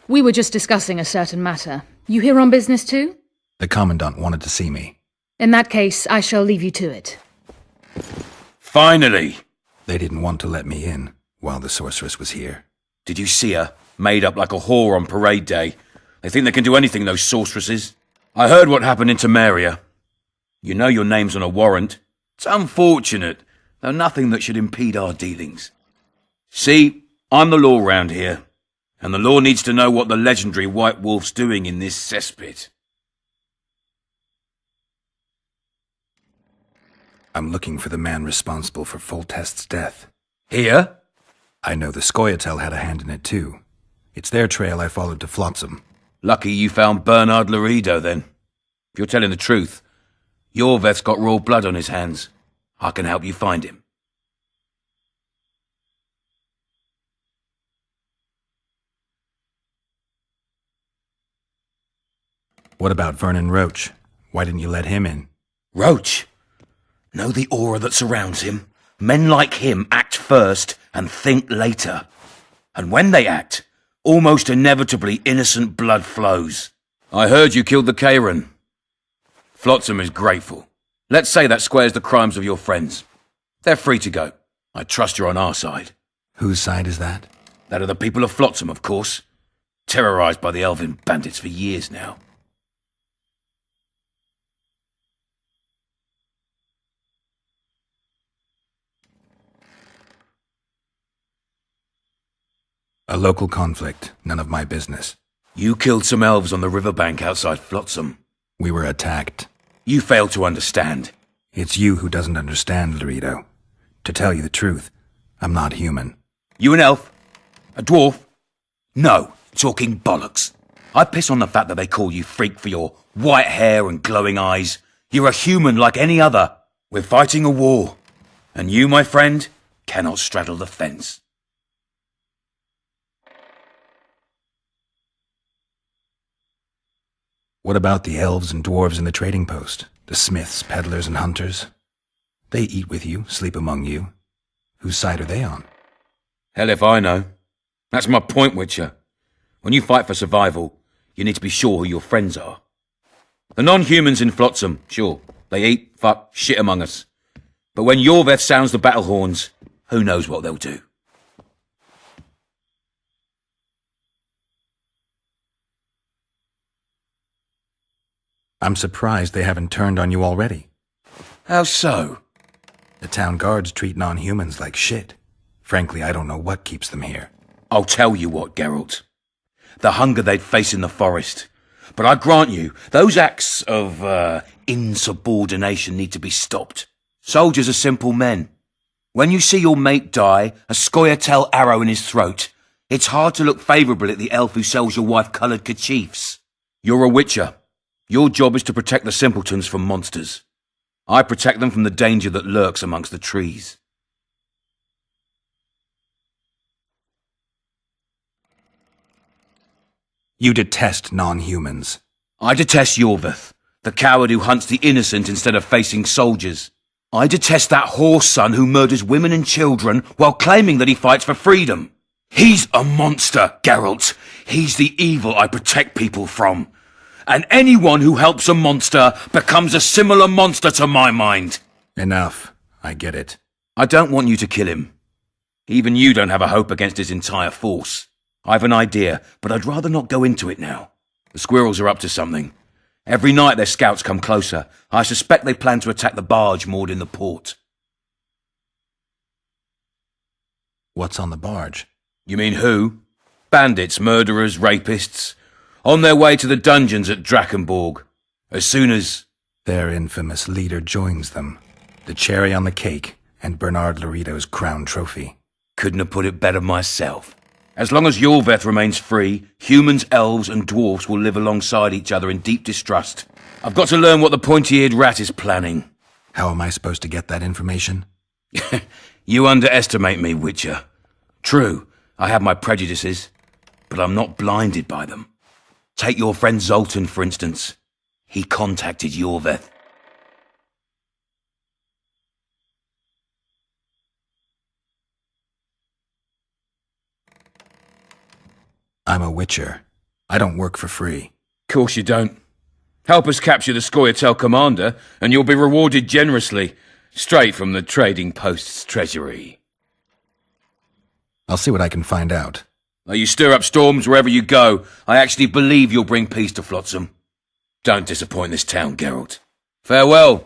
We were just discussing a certain matter. You here on business too? The Commandant wanted to see me. In that case, I shall leave you to it. Finally! They didn't want to let me in while the sorceress was here. Did you see her? Made up like a whore on parade day. They think they can do anything, those sorceresses. I heard what happened in Temeria. You know your name's on a warrant. It's unfortunate, though nothing that should impede our dealings. See, I'm the law round here, and the law needs to know what the legendary White Wolf's doing in this cesspit. I'm looking for the man responsible for Foltest's death. Here? I know the Scoia'tael had a hand in it too. It's their trail I followed to Flotsam. Lucky you found Bernard Loredo, then. If you're telling the truth, Yorveth's got raw blood on his hands. I can help you find him. What about Vernon Roche? Why didn't you let him in? Roche? Know the aura that surrounds him? Men like him act first and think later. And when they act, almost inevitably innocent blood flows. I heard you killed the Karen. Flotsam is grateful. Let's say that squares the crimes of your friends. They're free to go. I trust you're on our side. Whose side is that? That of the people of Flotsam, of course. Terrorized by the elven bandits for years now. A local conflict, none of my business. You killed some elves on the riverbank outside Flotsam. We were attacked. You failed to understand. It's you who doesn't understand, Loredo. To tell you the truth, I'm not human. You an elf? A dwarf? No, talking bollocks. I piss on the fact that they call you freak for your white hair and glowing eyes. You're a human like any other. We're fighting a war. And you, my friend, cannot straddle the fence. What about the elves and dwarves in the trading post? The smiths, peddlers, and hunters? They eat with you, sleep among you. Whose side are they on? Hell if I know. That's my point, Witcher. When you fight for survival, you need to be sure who your friends are. The non-humans in Flotsam, sure, they eat, fuck, shit among us. But when Yorveth sounds the battle horns, who knows what they'll do. I'm surprised they haven't turned on you already. How so? The town guards treat non-humans like shit. Frankly, I don't know what keeps them here. I'll tell you what, Geralt. The hunger they'd face in the forest. But I grant you, those acts of, insubordination need to be stopped. Soldiers are simple men. When you see your mate die, a Scoia'tael arrow in his throat, it's hard to look favourably at the elf who sells your wife coloured kerchiefs. You're a witcher. Your job is to protect the simpletons from monsters. I protect them from the danger that lurks amongst the trees. You detest non-humans. I detest Yorveth, the coward who hunts the innocent instead of facing soldiers. I detest that whore son who murders women and children while claiming that he fights for freedom. He's a monster, Geralt. He's the evil I protect people from. And anyone who helps a monster becomes a similar monster to my mind. Enough. I get it. I don't want you to kill him. Even you don't have a hope against his entire force. I've an idea, but I'd rather not go into it now. The squirrels are up to something. Every night their scouts come closer. I suspect they plan to attack the barge moored in the port. What's on the barge? You mean who? Bandits, murderers, rapists. On their way to the dungeons at Drakenborg. As soon as... Their infamous leader joins them. The cherry on the cake and Bernard Loredo's crown trophy. Couldn't have put it better myself. As long as Yorveth remains free, humans, elves and dwarfs will live alongside each other in deep distrust. I've got to learn what the pointy-eared rat is planning. How am I supposed to get that information? You underestimate me, Witcher. True, I have my prejudices, but I'm not blinded by them. Take your friend Zoltan, for instance. He contacted Yorveth. I'm a witcher. I don't work for free. Course you don't. Help us capture the Scoia'tael commander, and you'll be rewarded generously, straight from the trading post's treasury. I'll see what I can find out. Though you stir up storms wherever you go, I actually believe you'll bring peace to Flotsam. Don't disappoint this town, Geralt. Farewell.